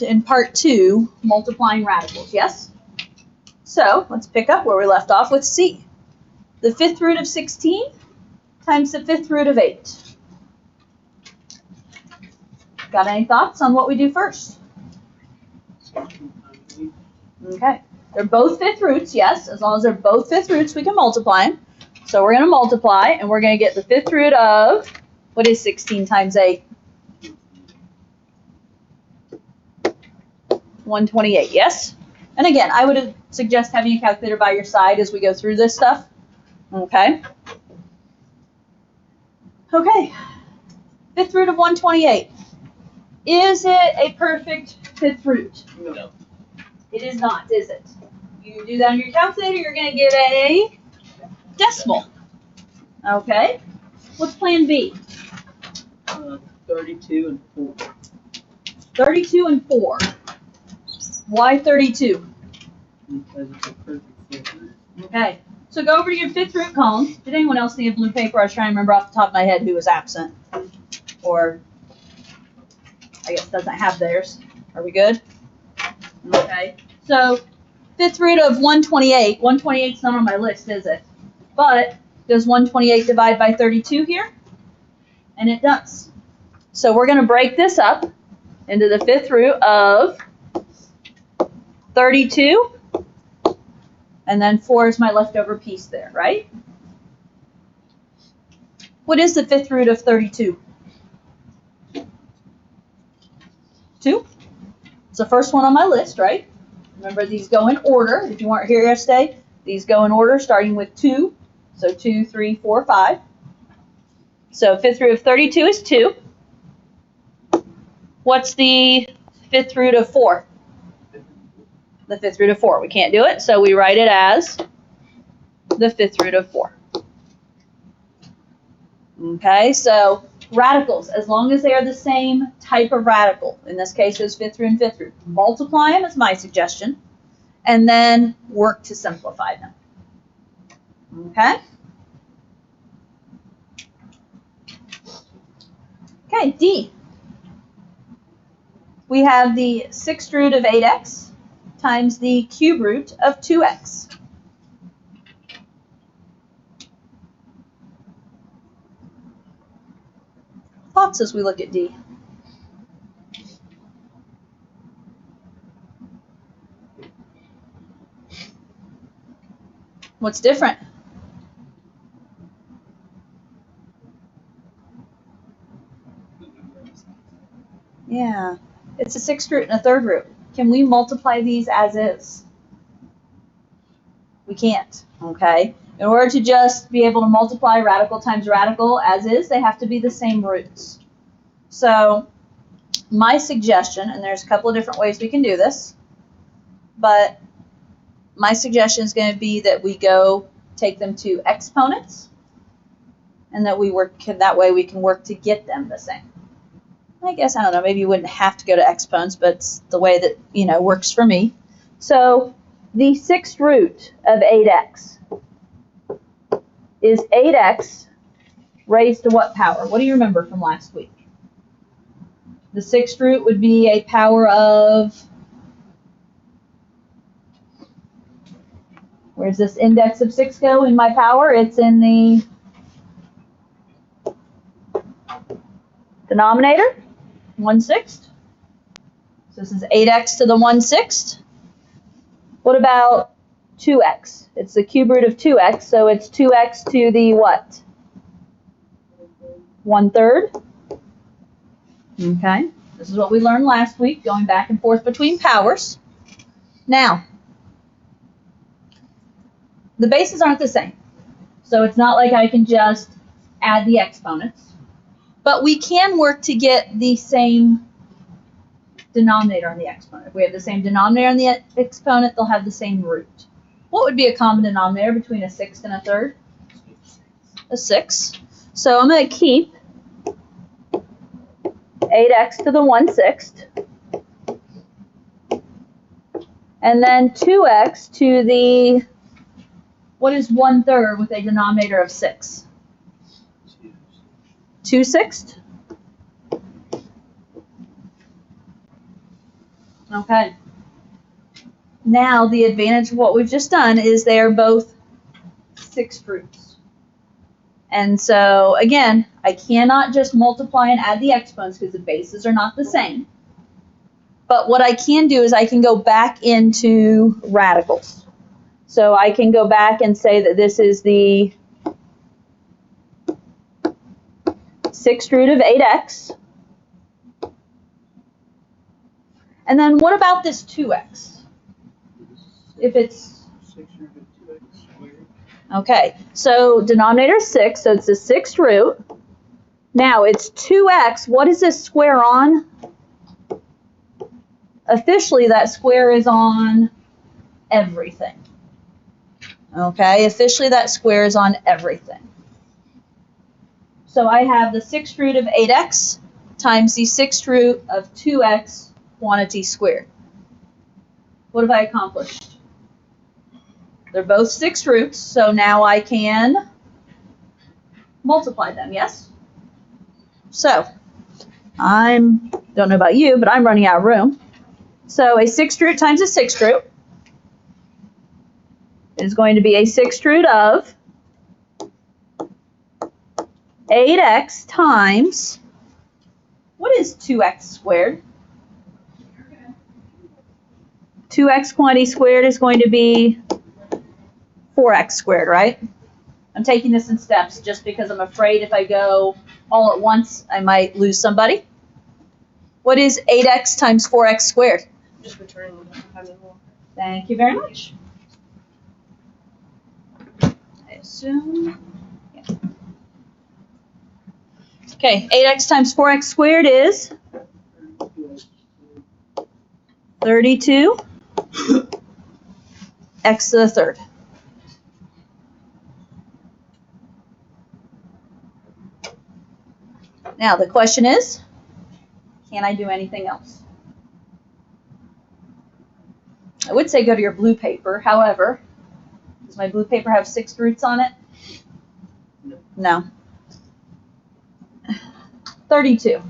in part 2, multiplying radicals, yes? So let's pick up where we left off with C. The 5th root of 16 times the 5th root of 8. Got any thoughts on what we do first? Okay. They're both 5th roots, yes. As long as they're both 5th roots, we can multiply them. So we're going to multiply, and we're going to get the 5th root of, what is 16 times 8? 128, yes? And again, I would suggest having a calculator by your side as we go through this stuff. Okay. Okay. 5th root of 128. Is it a perfect 5th root? No. It is not, is it? You do that on your calculator, you're going to get a decimal. Okay. What's plan B? 32 and 4. 32 and 4. Why 32? Because it's a perfect 5th root. Okay. So go over to your 5th root column. Did anyone else need a blue paper? I was trying to remember off the top of my head who was absent. Or, I guess, doesn't have theirs. Are we good? Okay. So, 5th root of 128. 128 is not on my list, is it? But, does 128 divide by 32 here? And it does. So, we're going to break this up into the 5th root of 32. And then 4 is my leftover piece there, right? What is the 5th root of 32? 2. It's the first one on my list, right? Remember, these go in order. If you weren't here yesterday, these go in order, starting with 2. So 2, 3, 4, 5. So 5th root of 32 is 2. What's the 5th root of 4? The 5th root of 4. We can't do it, so we write it as the 5th root of 4. Okay, so radicals, as long as they are the same type of radical, in this case it was 5th root and 5th root, multiply them is my suggestion, and then work to simplify them. Okay? Okay, D. We have the 6th root of 8x times the cube root of 2x. Thoughts as we look at D? What's different? Yeah, it's a 6th root and a 3rd root. Can we multiply these as is? We can't, okay? In order to just be able to multiply radical times radical as is, they have to be the same roots. So my suggestion, and there's a couple of different ways we can do this, but my suggestion is going to be that we go take them to exponents, and that we work that way we can work to get them the same. I guess, I don't know, maybe you wouldn't have to go to exponents, but it's the way that, you know, works for me. So the 6th root of 8x is 8x raised to what power? What do you remember from last week? The 6th root would be a power of, where's this index of 6 go in my power? It's in the denominator, 1/6. So this is 8x to the 1/6. What about 2x? It's the cube root of 2x, so it's 2x to the what? 1/3. Okay, this is what we learned last week, going back and forth between powers. Now, the bases aren't the same, so it's not like I can just add the exponents, but we can work to get the same denominator on the exponent. If we have the same denominator on the exponent, they'll have the same root. What would be a common denominator between a 6th and a 3rd? A 6. So I'm going to keep 8x to the 1/6, and then 2x to the, what is 1/3 with a denominator of 6? 2/6. Okay. Now the advantage of what we've just done is they are both 6th roots. And so again, I cannot just multiply and add the exponents because the bases are not the same. But what I can do is I can go back into radicals. So I can go back and say that this is the 6th root of 8x. And then what about this 2x? If it's 6 root of 2x squared. okay, so denominator is 6, so it's the 6th root. Now it's 2x. What is this square on? Officially, that square is on everything. Okay, officially that square is on everything. So I have the 6th root of 8x times the 6th root of 2x quantity squared. What have I accomplished? They're both 6 roots, so now I can multiply them, yes? So, don't know about you, but I'm running out of room. So a 6th root times a 6th root is going to be a 6th root of 8x times, what is 2x squared? 2x quantity squared is going to be 4x squared, right? I'm taking this in steps just because I'm afraid if I go all at once, I might lose somebody. What is 8x times 4x squared? Just returning the having more. Thank you very much. I assume. Yeah. Okay, 8x times 4x squared is 32 x to the third. Now the question is, can I do anything else? I would say go to your blue paper. However, does my blue paper have 6 roots on it? No. 32.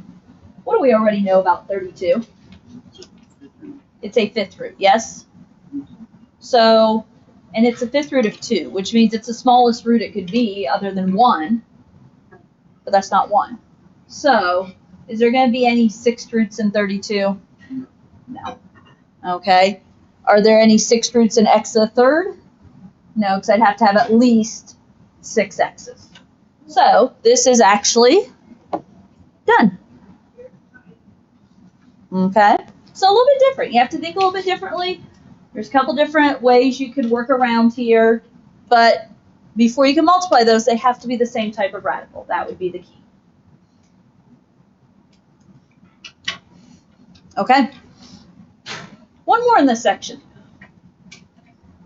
What do we already know about 32? It's a 5th root, yes? So, and it's a 5th root of 2, which means it's the smallest root it could be other than 1, but that's not 1. So, is there going to be any 6th roots in 32? No. Okay. Are there any 6th roots in x to the third? No, because I'd have to have at least 6 x's. So, this is actually done. Okay. So a little bit different. You have to think a little bit differently. There's a couple different ways you could work around here, but before you can multiply those, they have to be the same type of radical. That would be the key. Okay. One more in this section.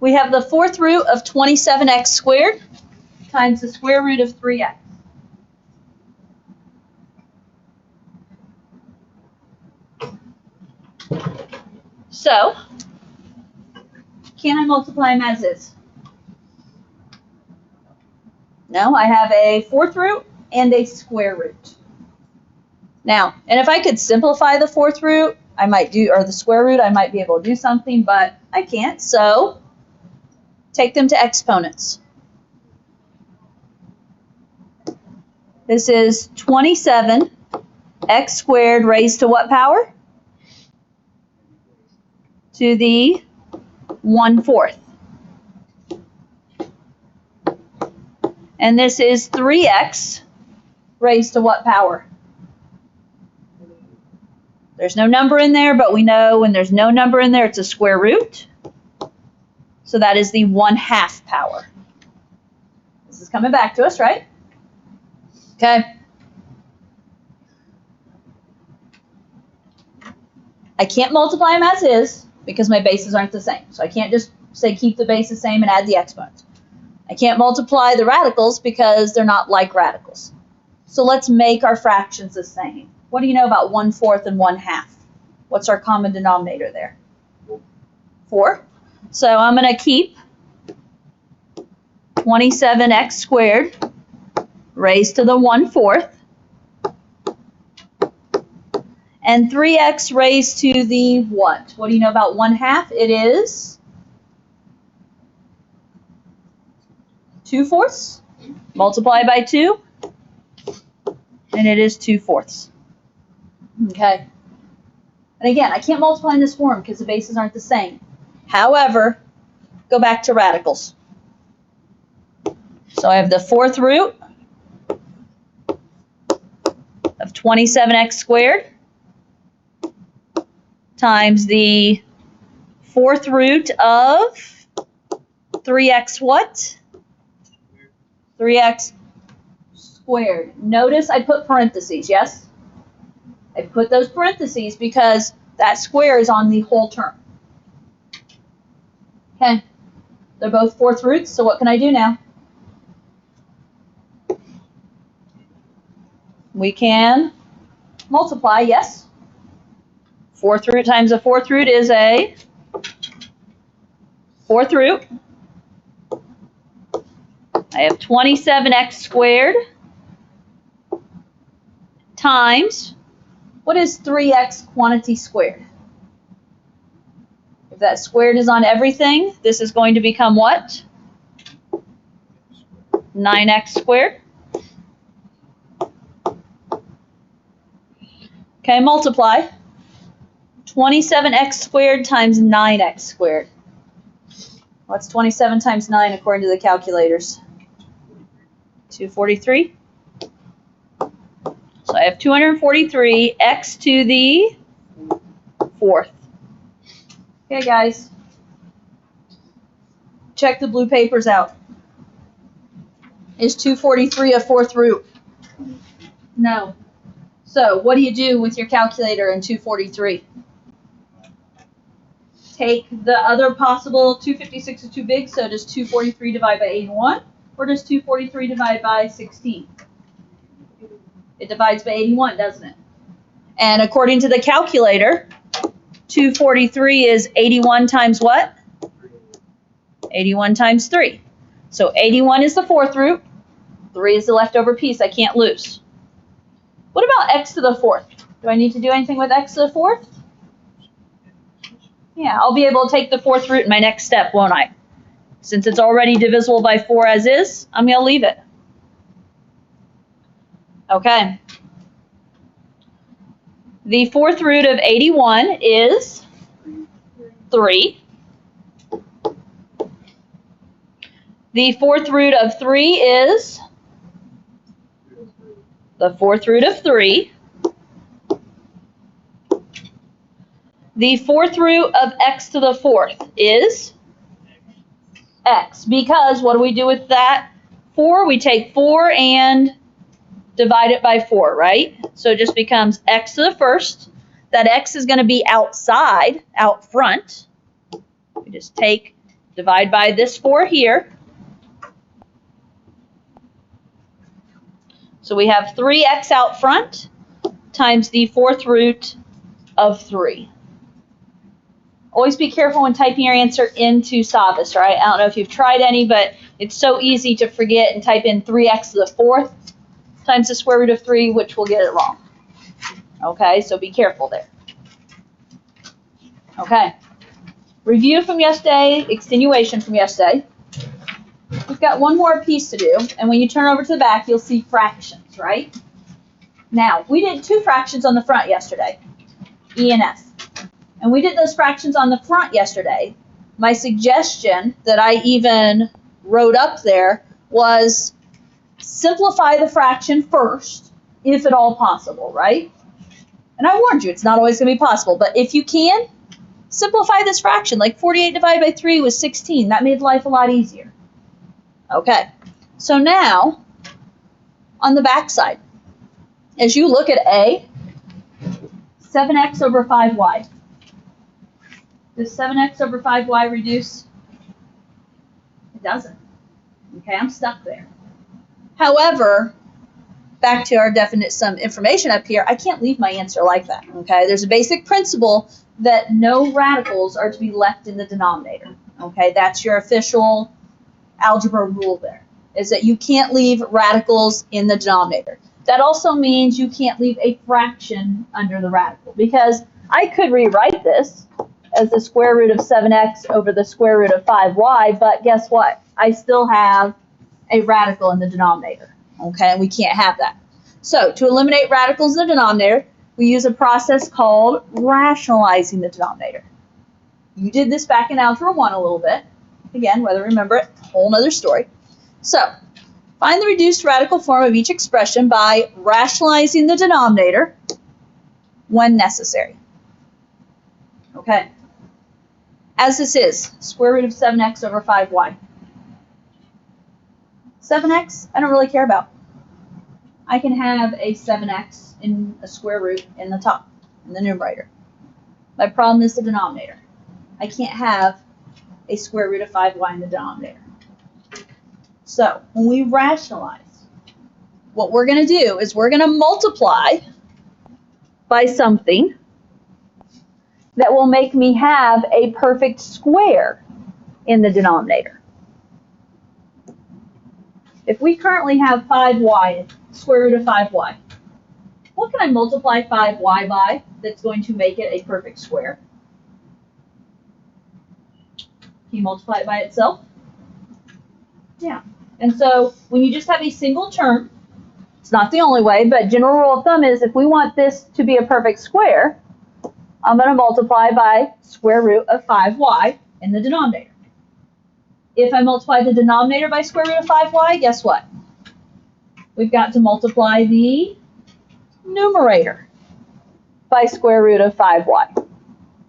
We have the 4th root of 27x squared times the square root of 3x. So, can I multiply them as is? No, I have a 4th root and a square root. Now, and if I could simplify the 4th root, I might do, or the square root, I might be able to do something, but I can't. So, take them to exponents. This is 27x squared raised to what power? To the 1/4. And this is 3x raised to what power? There's no number in there, but we know when there's no number in there, it's a square root. So that is the 1/2 power. This is coming back to us, right? Okay. I can't multiply them as is because my bases aren't the same. So I can't just say keep the base the same and add the exponents. I can't multiply the radicals because they're not like radicals. So let's make our fractions the same. What do you know about 1/4 and 1/2? What's our common denominator there? 4. So I'm going to keep 27x squared raised to the 1/4. And 3x raised to the what? What do you know about 1/2? It is 2/4. Multiply by 2. And it is 2/4. Okay. And again, I can't multiply in this form because the bases aren't the same. However, go back to radicals. So I have the 4th root of 27x squared times the 4th root of 3x what? 3x squared. Notice I put parentheses, yes? I put those parentheses because that square is on the whole term. Okay, they're both 4th roots, so what can I do now? We can multiply, yes? 4th root times a 4th root is a 4th root. I have 27x squared times, what is 3x quantity squared? If that squared is on everything, this is going to become what? 9x squared. Okay, multiply. 27x squared times 9x squared. What's 27 times 9 according to the calculators? 243. So I have 243 x to the 4th. Okay, guys. Check the blue papers out. Is 243 a 4th root? No. So what do you do with your calculator in 243? Take the other possible 256 is too big, so does 243 divide by 81? Or does 243 divide by 16? It divides by 81, doesn't it? And according to the calculator, 243 is 81 times what? 81 times 3. So 81 is the 4th root. 3 is the leftover piece I can't lose. What about x to the 4th? Do I need to do anything with x to the 4th? Yeah, I'll be able to take the 4th root in my next step, won't I? Since it's already divisible by 4 as is, I'm going to leave it. Okay. The 4th root of 81 is 3. The 4th root of 3 is the 4th root of 3. The 4th root of x to the 4th is x. Because what do we do with that 4? We take 4 and divide it by 4, right? So it just becomes x to the 1st. That x is going to be outside, out front. We just divide by this 4 here. So we have 3x out front times the 4th root of 3. Always be careful when typing your answer into Savas, right? I don't know if you've tried any, but it's so easy to forget and type in 3x to the 4th times the square root of 3, which will get it wrong. Okay, so be careful there. Okay. Review from yesterday, extenuation from yesterday. We've got one more piece to do, and when you turn over to the back, you'll see fractions, right? Now, we did 2 fractions on the front yesterday, E and F. And we did those fractions on the front yesterday. My suggestion that I even wrote up there was simplify the fraction first, if at all possible, right? And I warned you, it's not always going to be possible, but if you can, simplify this fraction. Like 48 divided by 3 was 16. That made life a lot easier. Okay, so now, on the back side, as you look at A, 7x over 5y. Does 7x over 5y reduce? It doesn't. Okay, I'm stuck there. However, back to our definite sum information up here, I can't leave my answer like that. Okay, there's a basic principle that no radicals are to be left in the denominator. Okay, that's your official algebra rule there, is that you can't leave radicals in the denominator. that also means you can't leave a fraction under the radical, because I could rewrite this as the square root of 7x over the square root of 5y, but guess what? I still have a radical in the denominator, okay? We can't have that. So to eliminate radicals in the denominator, we use a process called rationalizing the denominator. You did this back in Algebra 1 a little bit. Again, whether you remember it, whole nother story. So, find the reduced radical form of each expression by rationalizing the denominator when necessary. Okay. As this is, square root of 7x over 5y. 7x, I don't really care about. I can have a 7x in a square root in the top, in the numerator. My problem is the denominator. I can't have a square root of 5y in the denominator. So, when we rationalize, what we're going to do is we're going to multiply by something that will make me have a perfect square in the denominator. If we currently have 5y, square root of 5y, what can I multiply 5y by that's going to make it a perfect square? Can you multiply it by itself? Yeah. And so when you just have a single term, it's not the only way, but general rule of thumb is if we want this to be a perfect square, I'm going to multiply by square root of 5y in the denominator. If I multiply the denominator by square root of 5y, guess what? We've got to multiply the numerator by square root of 5y.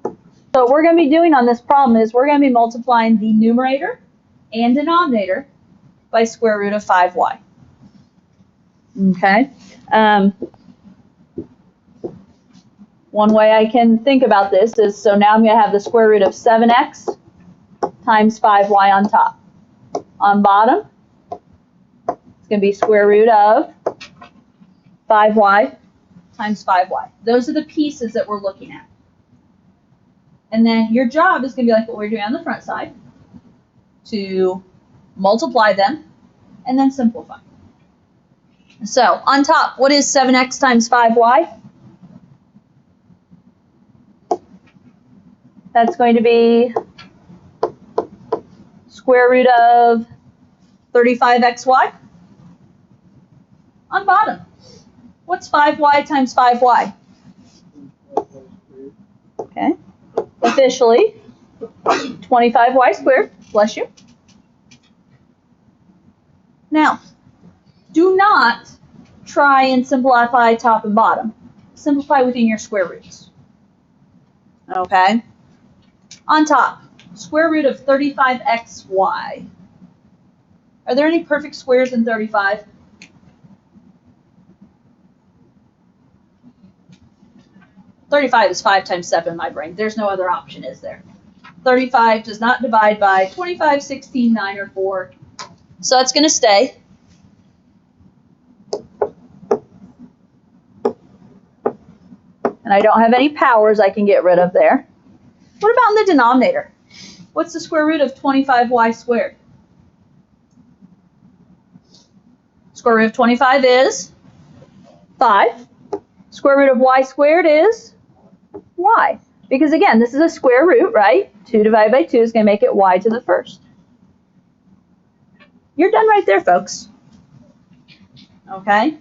So what we're going to be doing on this problem is we're going to be multiplying the numerator and denominator by square root of 5y. Okay? One way I can think about this is, so now I'm going to have the square root of 7x times 5y on top. On bottom, it's going to be square root of 5y times 5y. Those are the pieces that we're looking at. And then your job is going to be like what we're doing on the front side, to multiply them and then simplify. So on top, what is 7x times 5y? That's going to be square root of 35xy. On bottom, what's 5y times 5y? Okay. Officially, 25y squared, bless you. Now, do not try and simplify top and bottom. Simplify within your square roots. Okay? On top, square root of 35xy. Are there any perfect squares in 35? $35 is 5 times 7 in my brain. There's no other option, is there? 35 does not divide by 25, 16, 9, or 4. So that's going to stay. And I don't have any powers I can get rid of there. What about in the denominator? What's the square root of 25y squared? Square root of 25 is 5. Square root of y squared is y. Because again, this is a square root, right? 2 divided by 2 is going to make it y to the first. You're done right there, folks. Okay?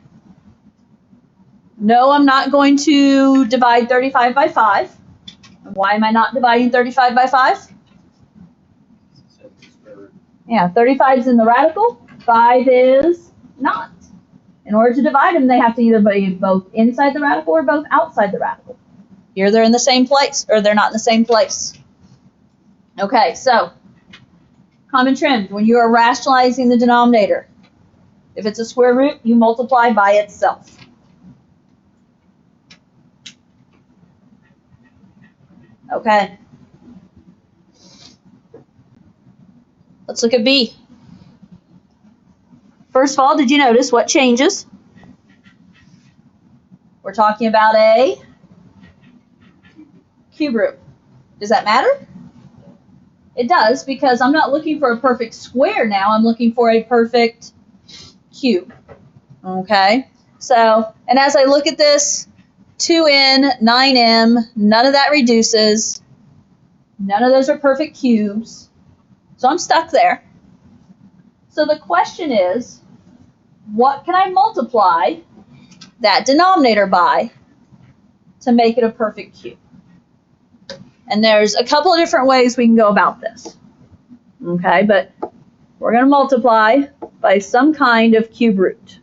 No, I'm not going to divide 35 by 5. Why am I not dividing 35 by 5? Yeah, 35 is in the radical, 5 is not. In order to divide them, they have to either be both inside the radical or both outside the radical. Here they're in the same place, or they're not in the same place. Okay, so common trend, when you are rationalizing the denominator, if it's a square root, you multiply by itself. Okay. Let's look at B. First of all, did you notice what changes? We're talking about a cube root. Does that matter? It does, because I'm not looking for a perfect square now. I'm looking for a perfect cube. Okay? So, and as I look at this, 2n, 9m, none of that reduces. None of those are perfect cubes. So I'm stuck there. So the question is, what can I multiply that denominator by to make it a perfect cube? And there's a couple of different ways we can go about this. Okay, but we're going to multiply by some kind of cube root.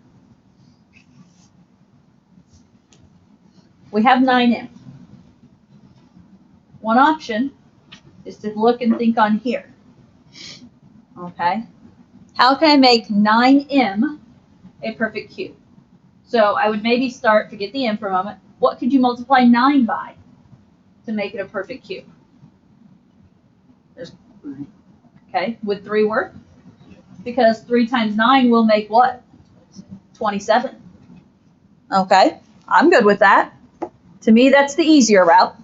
We have 9m. One option is to look and think on here. Okay, how can I make 9m a perfect cube? So I would maybe start, forget the m for a moment, what could you multiply 9 by to make it a perfect cube? Okay, would 3 work? Because 3 times 9 will make what? 27. Okay, I'm good with that. To me, that's the easier route.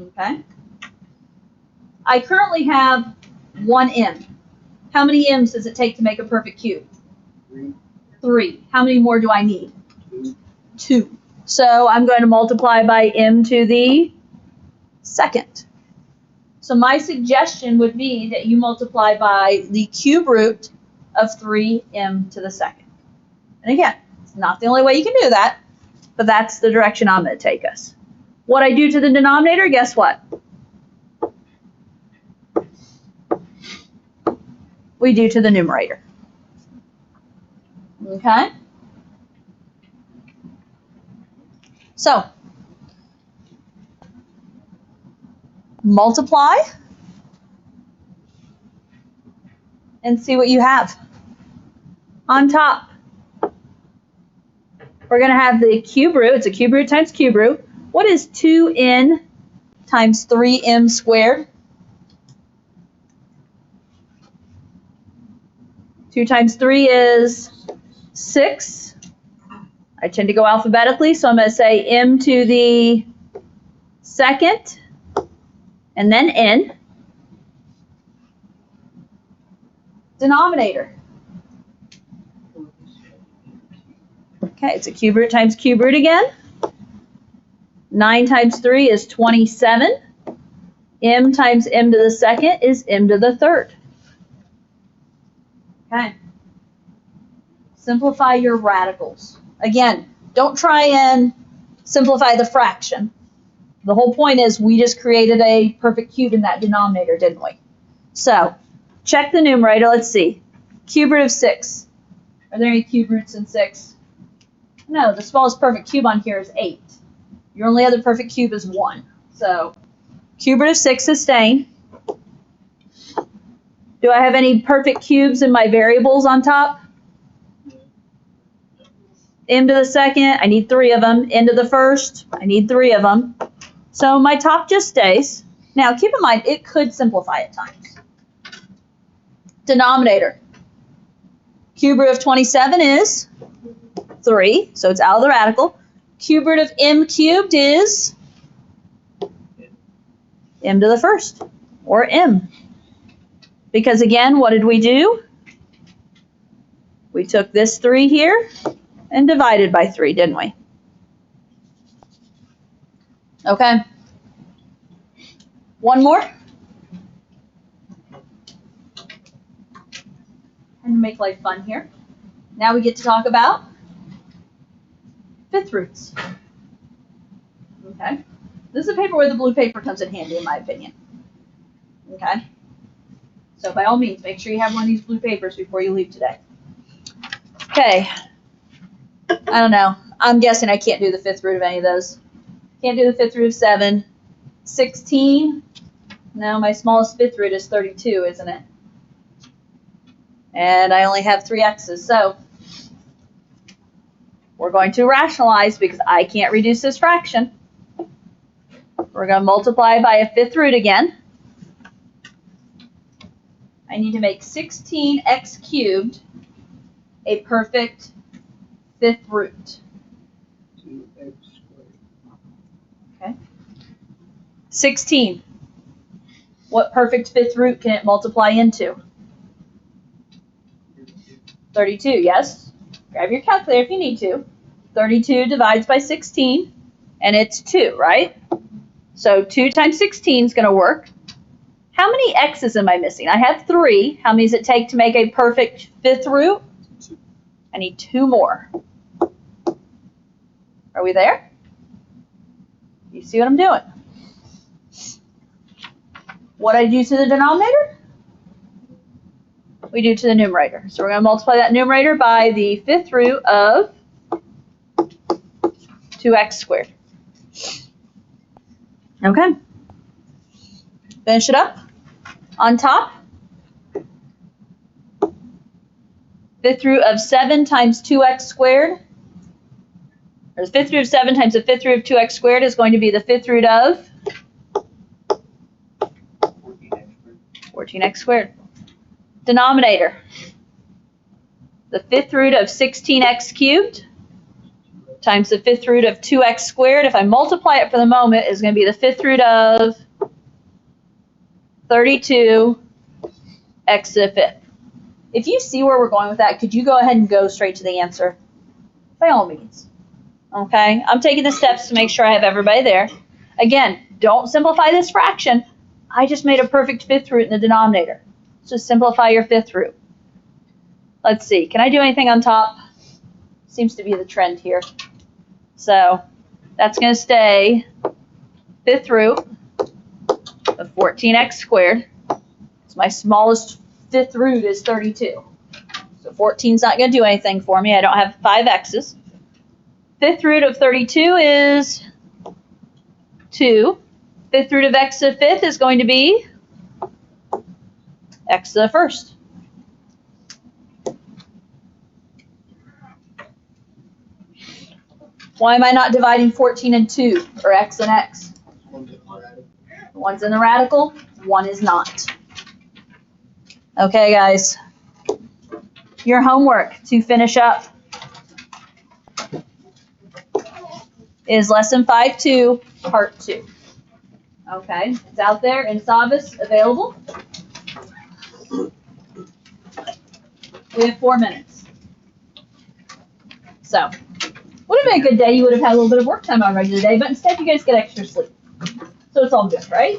Okay. I currently have 1 m. How many m's does it take to make a perfect cube? 3. How many more do I need? 2. So I'm going to multiply by m to the second. So my suggestion would be that you multiply by the cube root of 3m to the second. And again, it's not the only way you can do that, but that's the direction I'm going to take us. What I do to the denominator, guess what? We do to the numerator. Okay? So, multiply and see what you have. On top, we're going to have the cube root. It's a cube root times cube root. What is 2n times 3m squared? 2 times 3 is 6. I tend to go alphabetically, so I'm going to say m to the second, and then n. Denominator. Okay, it's a cube root times cube root again. 9 times 3 is 27. M times m to the second is m to the third. Okay. Simplify your radicals. Again, don't try and simplify the fraction. The whole point is we just created a perfect cube in that denominator, didn't we? So, check the numerator. Let's see. Cube root of 6. Are there any cube roots in 6? No, the smallest perfect cube on here is 8. Your only other perfect cube is 1. So, cube root of 6 is staying. Do I have any perfect cubes in my variables on top? M to the second, I need 3 of them. N to the first, I need 3 of them. So my top just stays. Now keep in mind, it could simplify at times. Denominator. Cube root of 27 is 3, so it's out of the radical. Cube root of m cubed is m to the first, or m. Because again, what did we do? We took this 3 here and divided by 3, didn't we? Okay. One more. And make life fun here. Now we get to talk about fifth roots. Okay. This is a paper where the blue paper comes in handy, in my opinion. Okay. So by all means, make sure you have one of these blue papers before you leave today. Okay. I don't know. I'm guessing I can't do the fifth root of any of those. Can't do the fifth root of 7. 16. No, my smallest fifth root is 32, isn't it? And I only have 3 x's. So we're going to rationalize because I can't reduce this fraction. We're going to multiply by a fifth root again. I need to make 16x cubed a perfect fifth root. 2x squared. Okay. 16. What perfect fifth root can it multiply into? 32, yes? Grab your calculator if you need to. 32 divides by 16, and it's 2, right? So 2 times 16 is going to work. How many x's am I missing? I have 3. How many does it take to make a perfect fifth root? I need 2 more. Are we there? You see what I'm doing? What did I do to the denominator? We do to the numerator. So we're going to multiply that numerator by the fifth root of 2x squared. Okay. Finish it up. On top, fifth root of 7 times 2x squared, or the fifth root of 7 times the fifth root of 2x squared is going to be the fifth root of 14x squared. Denominator, the fifth root of 16x cubed times the fifth root of 2x squared. If I multiply it for the moment, is going to be the fifth root of 32x to the fifth. If you see where we're going with that, could you go ahead and go straight to the answer? By all means. Okay, I'm taking the steps to make sure I have everybody there. Again, don't simplify this fraction. I just made a perfect fifth root in the denominator. So simplify your fifth root. Let's see, can I do anything on top? Seems to be the trend here. So that's going to stay fifth root of 14x squared. So my smallest fifth root is 32. So 14 is not going to do anything for me. I don't have 5 x's. Fifth root of 32 is 2. Fifth root of x to the fifth is going to be x to the first. Why am I not dividing 14 and 2, or x and x? One's in the radical, one is not. Okay, guys. Your homework to finish up is lesson 5-2, part 2. Okay, it's out there in Savas, available. We have 4 minutes. So, would have been a good day. You would have had a little bit of work time on a regular day, but instead you guys get extra sleep. So it's all good, right?